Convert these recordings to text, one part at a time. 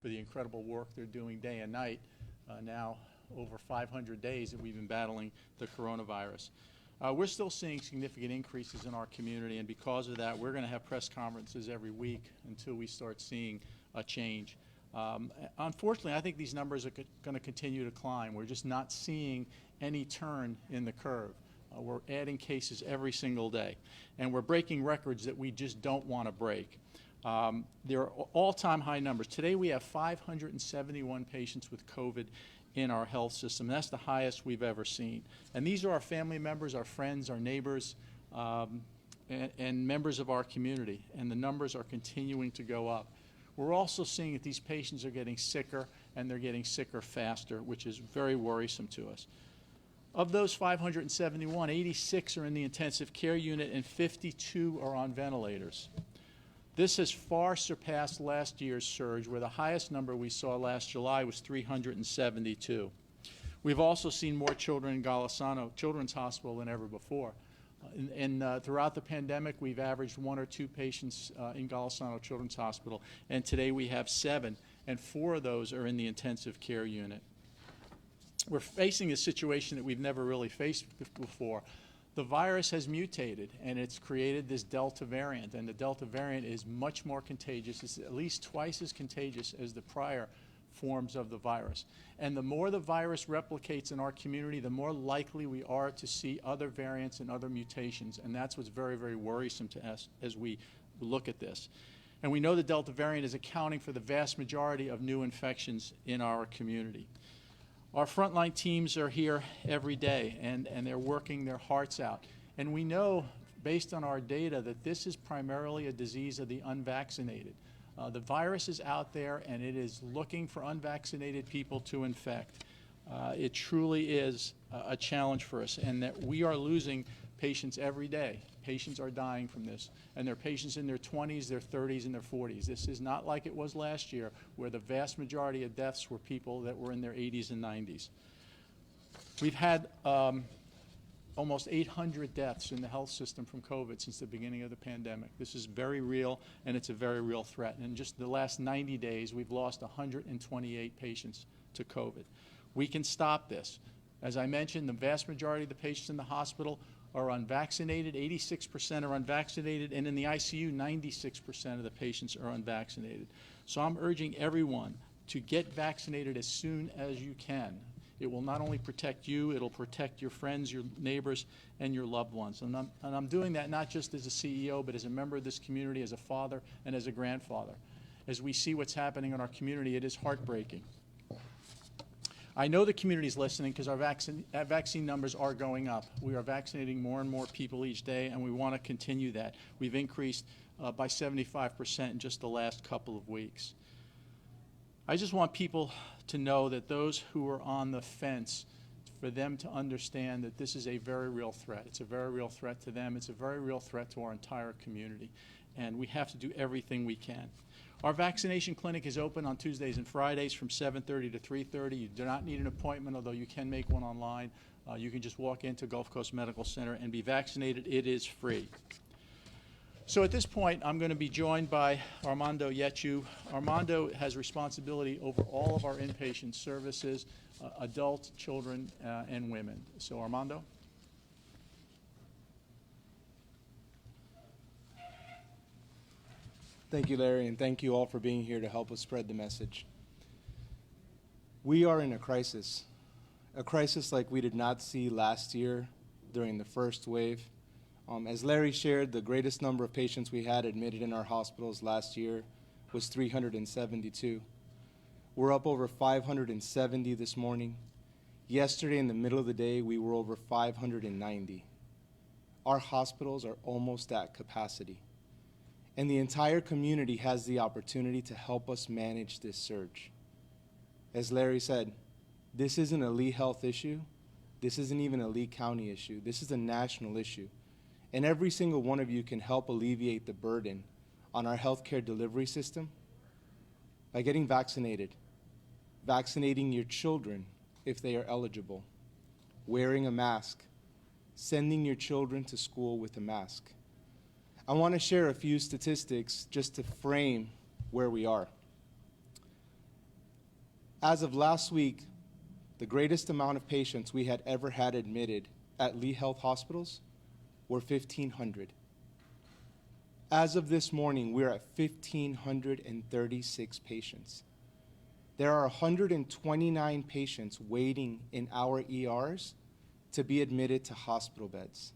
for the incredible work they're doing day and night, now over 500 days that we've been battling the coronavirus. We're still seeing significant increases in our community, and because of that, we're going to have press conferences every week until we start seeing a change. Unfortunately, I think these numbers are going to continue to climb. We're just not seeing any turn in the curve. We're adding cases every single day, and we're breaking records that we just don't want to break. There are all-time high numbers. Today we have 571 patients with COVID in our health system. That's the highest we've ever seen. And these are our family members, our friends, our neighbors, and members of our community. And the numbers are continuing to go up. We're also seeing that these patients are getting sicker, and they're getting sicker faster, which is very worrisome to us. Of those 571, 86 are in the intensive care unit, and 52 are on ventilators. This has far surpassed last year's surge, where the highest number we saw last July was 372. We've also seen more children in Golisano Children's Hospital than ever before. Throughout the pandemic, we've averaged 1 or 2 patients in Golisano Children's Hospital, and today we have 7, and 4 of those are in the intensive care unit. We're facing a situation that we've never really faced before. The virus has mutated, and it's created this Delta variant, and the Delta variant is much more contagious. It's at least twice as contagious as the prior forms of the virus. And the more the virus replicates in our community, the more likely we are to see other variants and other mutations, and that's what's very, very worrisome to us as we look at this. And we know the Delta variant is accounting for the vast majority of new infections in our community. Our frontline teams are here every day, and they're working their hearts out. And we know, based on our data, that this is primarily a disease of the unvaccinated. The virus is out there, and it is looking for unvaccinated people to infect. It truly is a challenge for us, and that we are losing patients every day. Patients are dying from this, and they're patients in their 20s, their 30s, and their 40s. This is not like it was last year, where the vast majority of deaths were people that were in their 80s and 90s. We've had almost 800 deaths in the health system from COVID since the beginning of the pandemic. This is very real, and it's a very real threat. And in just the last 90 days, we've lost 128 patients to COVID. We can stop this. As I mentioned, the vast majority of the patients in the hospital are unvaccinated. 86% are unvaccinated, and in the ICU, 96% of the patients are unvaccinated. So I'm urging everyone to get vaccinated as soon as you can. It will not only protect you, it'll protect your friends, your neighbors, and your loved ones. And I'm doing that not just as a CEO, but as a member of this community, as a father, and as a grandfather. As we see what's happening in our community, it is heartbreaking. I know the community is listening because our vaccine numbers are going up. We are vaccinating more and more people each day, and we want to continue that. We've increased by 75% in just the last couple of weeks. I just want people to know that those who are on the fence, for them to understand that this is a very real threat. It's a very real threat to them. It's a very real threat to our entire community, and we have to do everything we can. Our vaccination clinic is open on Tuesdays and Fridays from 7:30 to 3:30. You do not need an appointment, although you can make one online. You can just walk into Gulf Coast Medical Center and be vaccinated. It is free. So at this point, I'm going to be joined by Armando Llechu. Armando has responsibility over all of our inpatient services, adults, children, and women. So Armando. Thank you, Larry, and thank you all for being here to help us spread the message. We are in a crisis like we did not see last year during the first wave. As Larry shared, the greatest number of patients we had admitted in our hospitals last year was 372. We're up over 570 this morning. Yesterday, in the middle of the day, we were over 590. Our hospitals are almost at capacity. And the entire community has the opportunity to help us manage this surge. As Larry said, this isn't a Lee Health issue. This isn't even a Lee County issue. This is a national issue. And every single one of you can help alleviate the burden on our healthcare delivery system by getting vaccinated, vaccinating your children if they are eligible, wearing a mask, sending your children to school with a mask. I want to share a few statistics just to frame where we are. As of last week, the greatest amount of patients we had ever had admitted at Lee Health Hospitals were 1,500. As of this morning, we're at 1,536 patients. There are 129 patients waiting in our ERs to be admitted to hospital beds.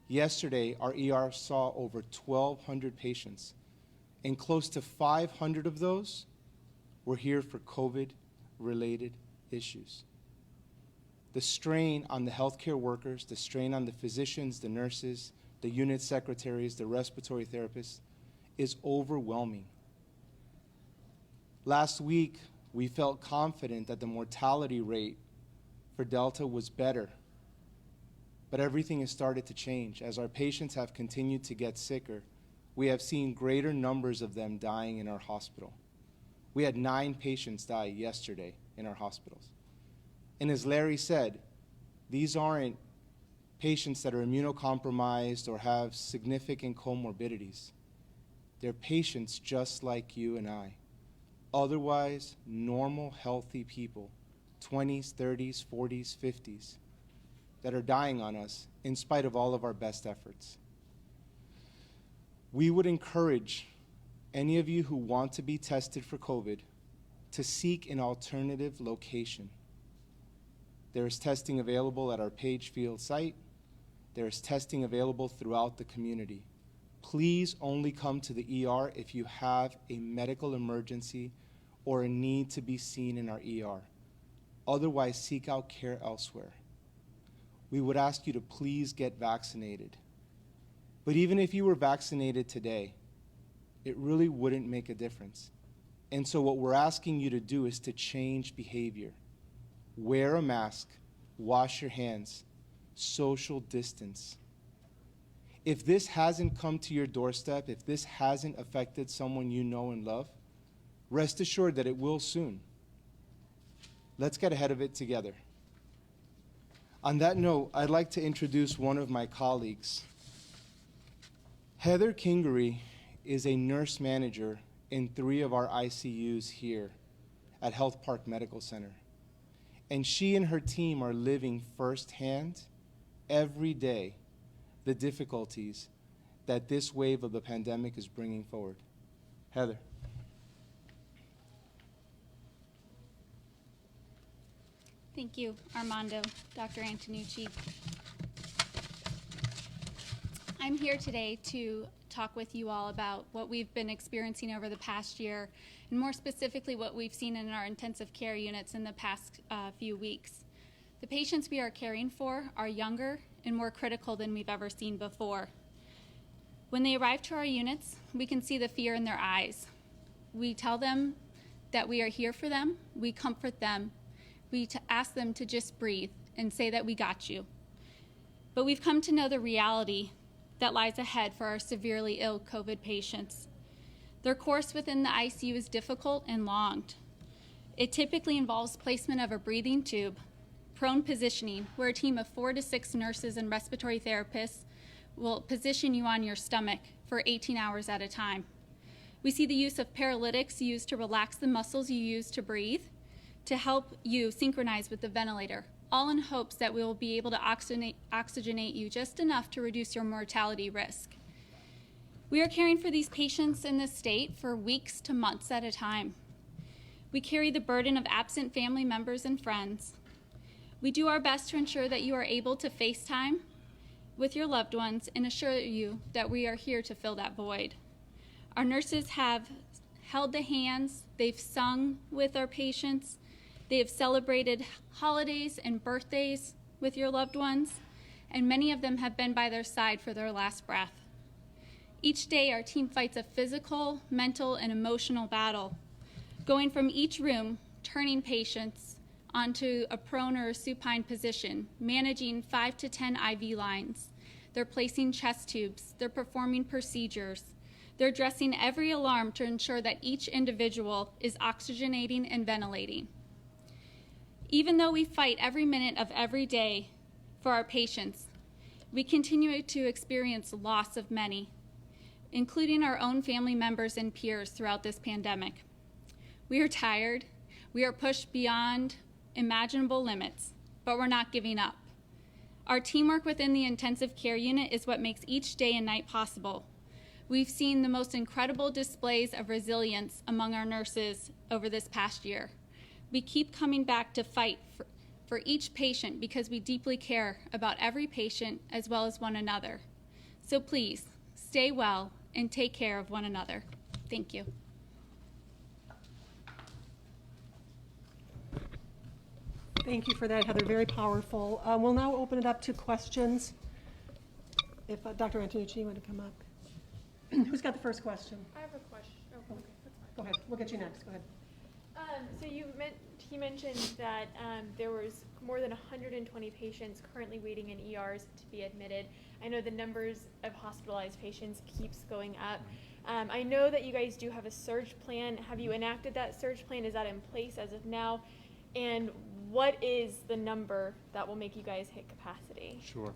Yesterday, our ER saw over 1,200 patients, and close to 500 of those were here for COVID-related issues. The strain on the healthcare workers, the strain on the physicians, the nurses, the unit secretaries, the respiratory therapists is overwhelming. Last week, we felt confident that the mortality rate for Delta was better, but everything has started to change. As our patients have continued to get sicker, we have seen greater numbers of them dying in our hospital. We had 9 patients die yesterday in our hospitals. And as Larry said, these aren't patients that are immunocompromised or have significant comorbidities. They're patients just like you and I. Otherwise, normal, healthy people, 20s, 30s, 40s, 50s, that are dying on us in spite of all of our best efforts. We would encourage any of you who want to be tested for COVID to seek an alternative location. There is testing available at our Page Field site. There is testing available throughout the community. Please only come to the ER if you have a medical emergency or a need to be seen in our ER. Otherwise, seek out care elsewhere. We would ask you to please get vaccinated. But even if you were vaccinated today, it really wouldn't make a difference. And so what we're asking you to do is to change behavior. Wear a mask, wash your hands, social distance. If this hasn't come to your doorstep, if this hasn't affected someone you know and love, rest assured that it will soon. Let's get ahead of it together. On that note, I'd like to introduce one of my colleagues. Heather Kingery is a nurse manager in 3 of our ICUs here at HealthPark Medical Center. And she and her team are living firsthand, every day, the difficulties that this wave of the pandemic is bringing forward. Heather. Thank you, Armando, Dr. Antonucci. I'm here today to talk with you all about what we've been experiencing over the past year, and more specifically what we've seen in our intensive care units in the past few weeks. The patients we are caring for are younger and more critical than we've ever seen before. When they arrive to our units, we can see the fear in their eyes. We tell them that we are here for them, we comfort them, we ask them to just breathe and say that we got you. But we've come to know the reality that lies ahead for our severely ill COVID patients. Their course within the ICU is difficult and long. It typically involves placement of a breathing tube, prone positioning, where a team of 4 to 6 nurses and respiratory therapists will position you on your stomach for 18 hours at a time. We see the use of paralytics used to relax the muscles you use to breathe, to help you synchronize with the ventilator, all in hopes that we will be able to oxygenate you just enough to reduce your mortality risk. We are caring for these patients in this state for weeks to months at a time. We carry the burden of absent family members and friends. We do our best to ensure that you are able to FaceTime with your loved ones and assure you that we are here to fill that void. Our nurses have held the hands, they've sung with our patients, they have celebrated holidays and birthdays with your loved ones, and many of them have been by their side for their last breath. Each day, our team fights a physical, mental, and emotional battle, going from each room, turning patients onto a prone or a supine position, managing 5 to 10 IV lines. They're placing chest tubes, they're performing procedures, they're addressing every alarm to ensure that each individual is oxygenating and ventilating. Even though we fight every minute of every day for our patients, we continue to experience loss of many, including our own family members and peers throughout this pandemic. We are tired, We are pushed beyond imaginable limits, but we're not giving up. Our teamwork within the intensive care unit is what makes each day and night possible. We've seen the most incredible displays of resilience among our nurses over this past year. We keep coming back to fight for each patient because we deeply care about every patient as well as one another. So please, stay well and take care of one another. Thank you. Thank you for that, Heather. Very powerful. We'll now open it up to questions. If Dr. Antonucci, you want to come up? Who's got the first question? I have a question. Oh, okay, that's fine. Go ahead. We'll get you next. Go ahead. So he mentioned that there was more than 120 patients currently waiting in ERs to be admitted. I know the numbers of hospitalized patients keeps going up. I know that you guys do have a surge plan. Have you enacted that surge plan? Is that in place as of now? And what is the number that will make you guys hit capacity? Sure.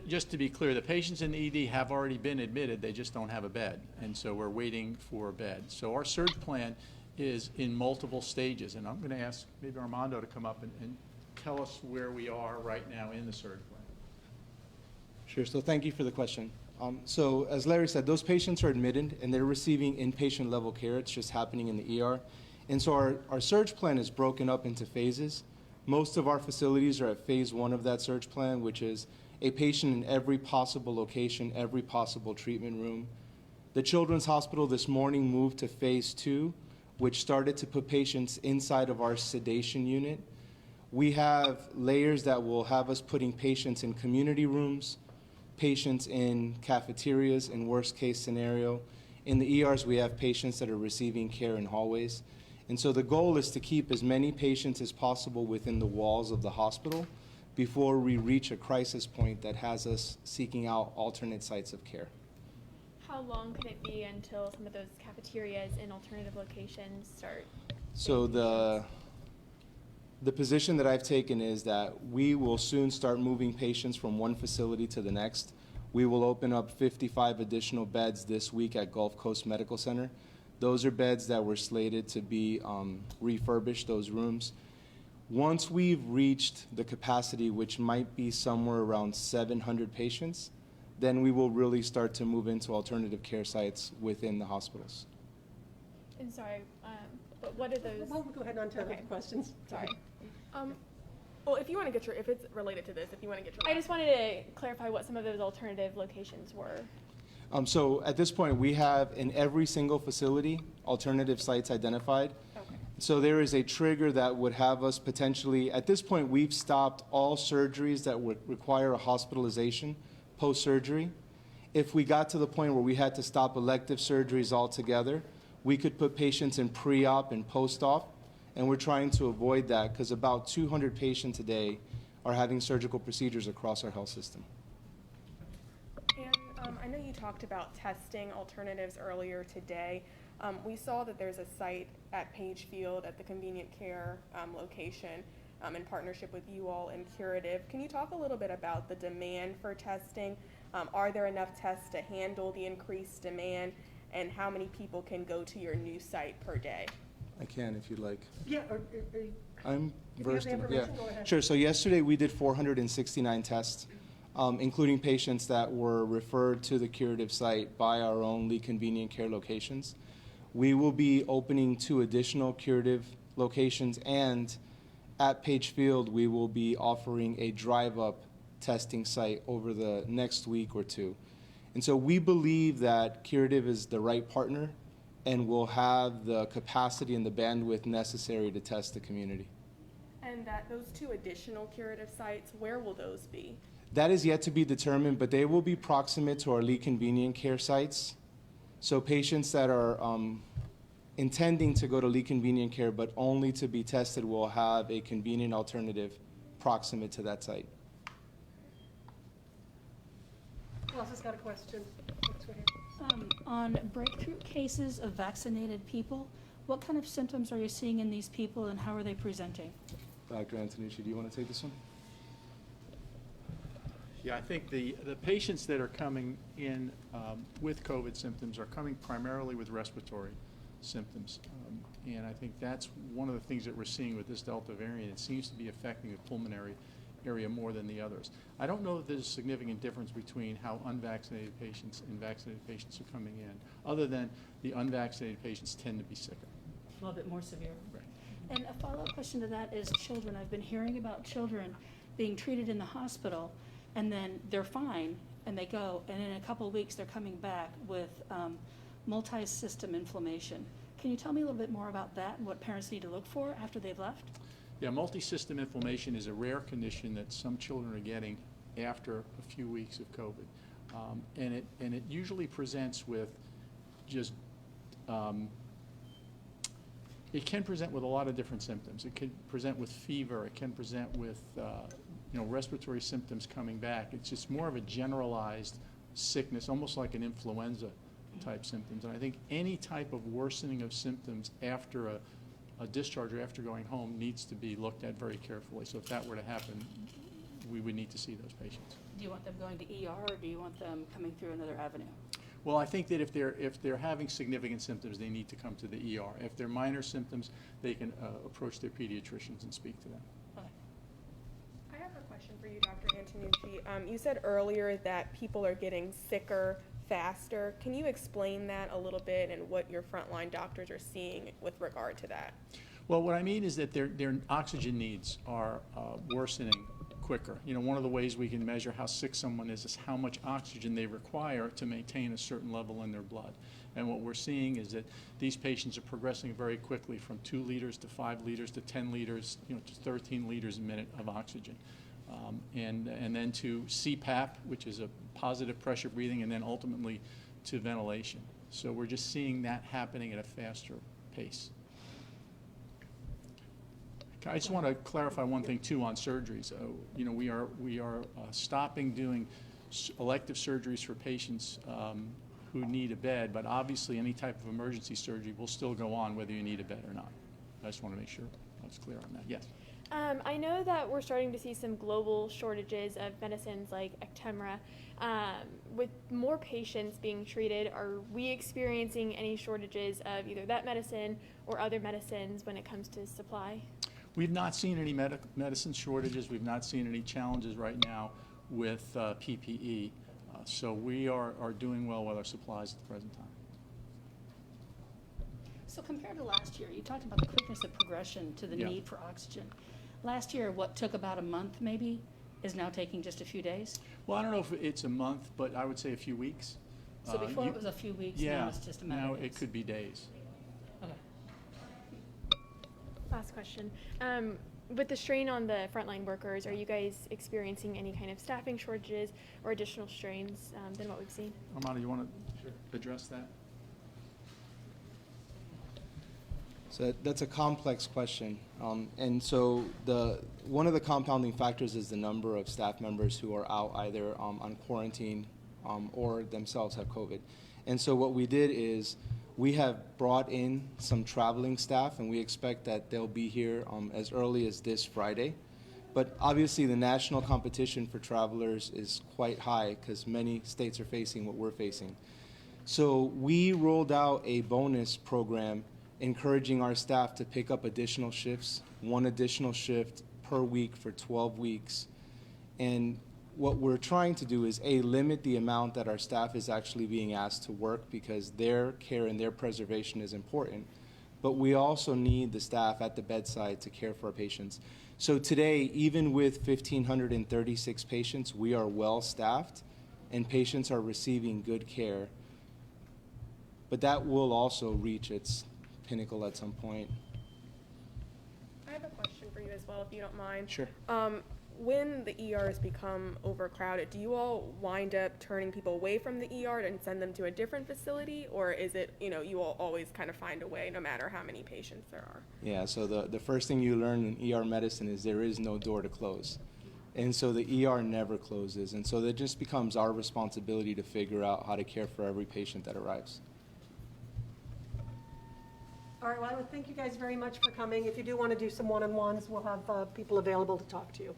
Just to be clear, the patients in the ED have already been admitted, they just don't have a bed, and so we're waiting for a bed. So our surge plan is in multiple stages, and I'm going to ask maybe Armando to come up and tell us where we are right now in the surge plan. Sure, so thank you for the question. So as Larry said, those patients are admitted and they're receiving inpatient level care. It's just happening in the ER. And so our surge plan is broken up into phases. Most of our facilities are at phase 1 of that surge plan, which is a patient in every possible location, every possible treatment room. The Children's Hospital this morning moved to phase 2, which started to put patients inside of our sedation unit. We have layers that will have us putting patients in community rooms, patients in cafeterias in worst case scenario. In the ERs, we have patients that are receiving care in hallways. And so the goal is to keep as many patients as possible within the walls of the hospital before we reach a crisis point that has us seeking out alternate sites of care. How long could it be until some of those cafeterias and alternative locations start? So the position that I've taken is that we will soon start moving patients from one facility to the next. We will open up 55 additional beds this week at Gulf Coast Medical Center. Those are beds that were slated to be refurbished, those rooms. Once we've reached the capacity, which might be somewhere around 700 patients, then we will really start to move into alternative care sites within the hospitals. And sorry, but what are those? We'll go ahead on to the Okay. questions. Sorry. Well, if you want to get your, if it's related to this, if you want to get your. I just wanted to clarify what some of those alternative locations were. So at this point, we have in every single facility alternative sites identified. Okay. So there is a trigger that would have us potentially, at this point, we've stopped all surgeries that would require a hospitalization post-surgery. If we got to the point where we had to stop elective surgeries altogether, we could put patients in pre-op and post-op, and we're trying to avoid that because about 200 patients a day are having surgical procedures across our health system. And I know you talked about testing alternatives earlier today. We saw that there's a site at Page Field at the convenient care location in partnership with you all and Curative. Can you talk a little bit about the demand for testing? Are there enough tests to handle the increased demand? And how many people can go to your new site per day? I can if you'd like. Yeah, I'm if you have versed the in, yeah. information, go ahead. Sure, so yesterday we did 469 tests, including patients that were referred to the Curative site by our own Lee Convenient Care locations. We will be opening 2 additional Curative locations, and at Page Field, we will be offering a drive-up testing site over the next week or 2. And so we believe that Curative is the right partner and will have the capacity and the bandwidth necessary to test the community. And that those 2 additional Curative sites, where will those be? That is yet to be determined, but they will be proximate to our Lee Convenient Care sites. So patients that are intending to go to Lee Convenient Care but only to be tested will have a convenient alternative proximate to that site. Who else has got a question? Let's go here. On breakthrough cases of vaccinated people, what kind of symptoms are you seeing in these people and how are they presenting? Dr. Antonucci, do you want to take this one? Yeah, I think the patients that are coming in with COVID symptoms are coming primarily with respiratory symptoms. And I think that's one of the things that we're seeing with this Delta variant. It seems to be affecting the pulmonary area more than the others. I don't know if there's a significant difference between how unvaccinated patients and vaccinated patients are coming in, other than the unvaccinated patients tend to be sicker. A little bit more severe. Right. And a follow-up question to that is children. I've been hearing about children being treated in the hospital, and then they're fine, and they go, and in a couple of weeks they're coming back with multi-system inflammation. Can you tell me a little bit more about that and what parents need to look for after they've left? Yeah, multi-system inflammation is a rare condition that some children are getting after a few weeks of COVID. And it usually presents with just, it can present with a lot of different symptoms. It can present with fever. It can present with, respiratory symptoms coming back. It's just more of a generalized sickness, almost like an influenza type symptoms. And I think any type of worsening of symptoms after a discharge or after going home needs to be looked at very carefully. So if that were to happen, we would need to see those patients. Do you want them going to ER, or do you want them coming through another avenue? Well, I think that if they're having significant symptoms, they need to come to the ER. If they're minor symptoms, they can approach their pediatricians and speak to them. Okay. I have a question for you, Dr. Antonucci. You said earlier that people are getting sicker faster. Can you explain that a little bit and what your frontline doctors are seeing with regard to that? Well, what I mean is that their oxygen needs are worsening quicker. One of the ways we can measure how sick someone is how much oxygen they require to maintain a certain level in their blood. And what we're seeing is that these patients are progressing very quickly from 2 liters to 5 liters to 10 liters, to 13 liters a minute of oxygen. And then to CPAP, which is a positive pressure breathing, and then ultimately to ventilation. So we're just seeing that happening at a faster pace. I just want to clarify one thing too on surgeries. We are stopping doing elective surgeries for patients who need a bed, but obviously any type of emergency surgery will still go on whether you need a bed or not. I just want to make sure I was clear on that. Yes. I know that we're starting to see some global shortages of medicines like Actemra. With more patients being treated, are we experiencing any shortages of either that medicine or other medicines when it comes to supply? We've not seen any medicine shortages. We've not seen any challenges right now with PPE. So we are doing well with our supplies at the present time. So compared to last year, you talked about the quickness of progression to the Yeah. need for oxygen. Last year, what took about a month maybe is now taking just a few days? Well, I don't know if it's a month, but I would say a few weeks. So before it was a few weeks, yeah, now it's just a matter now of days? it could be days. Okay. Last question. With the strain on the frontline workers, are you guys experiencing any kind of staffing shortages or additional strains than what we've seen? Armando, you want to address that? So that's a complex question. And so one of the compounding factors is the number of staff members who are out either on quarantine or themselves have COVID. And so what we did is we have brought in some traveling staff, and we expect that they'll be here as early as this Friday. But obviously the national competition for travelers is quite high because many states are facing what we're facing. So we rolled out a bonus program encouraging our staff to pick up additional shifts, 1 additional shift per week for 12 weeks. And what we're trying to do is, A, limit the amount that our staff is actually being asked to work because their care and their preservation is important. But we also need the staff at the bedside to care for our patients. So today, even with 1,536 patients, we are well staffed and patients are receiving good care. But that will also reach its pinnacle at some point. I have a question for you as well, if you don't mind. Sure. When the ERs become overcrowded, do you all wind up turning people away from the ER and send them to a different facility? Or is it, you all always kind of find a way no matter how many patients there are? Yeah, so the first thing you learn in ER medicine is there is no door to close. And so the ER never closes. And so it just becomes our responsibility to figure out how to care for every patient that arrives. All right, well, I would thank you guys very much for coming. If you do want to do some one-on-ones, we'll have people available to talk to you.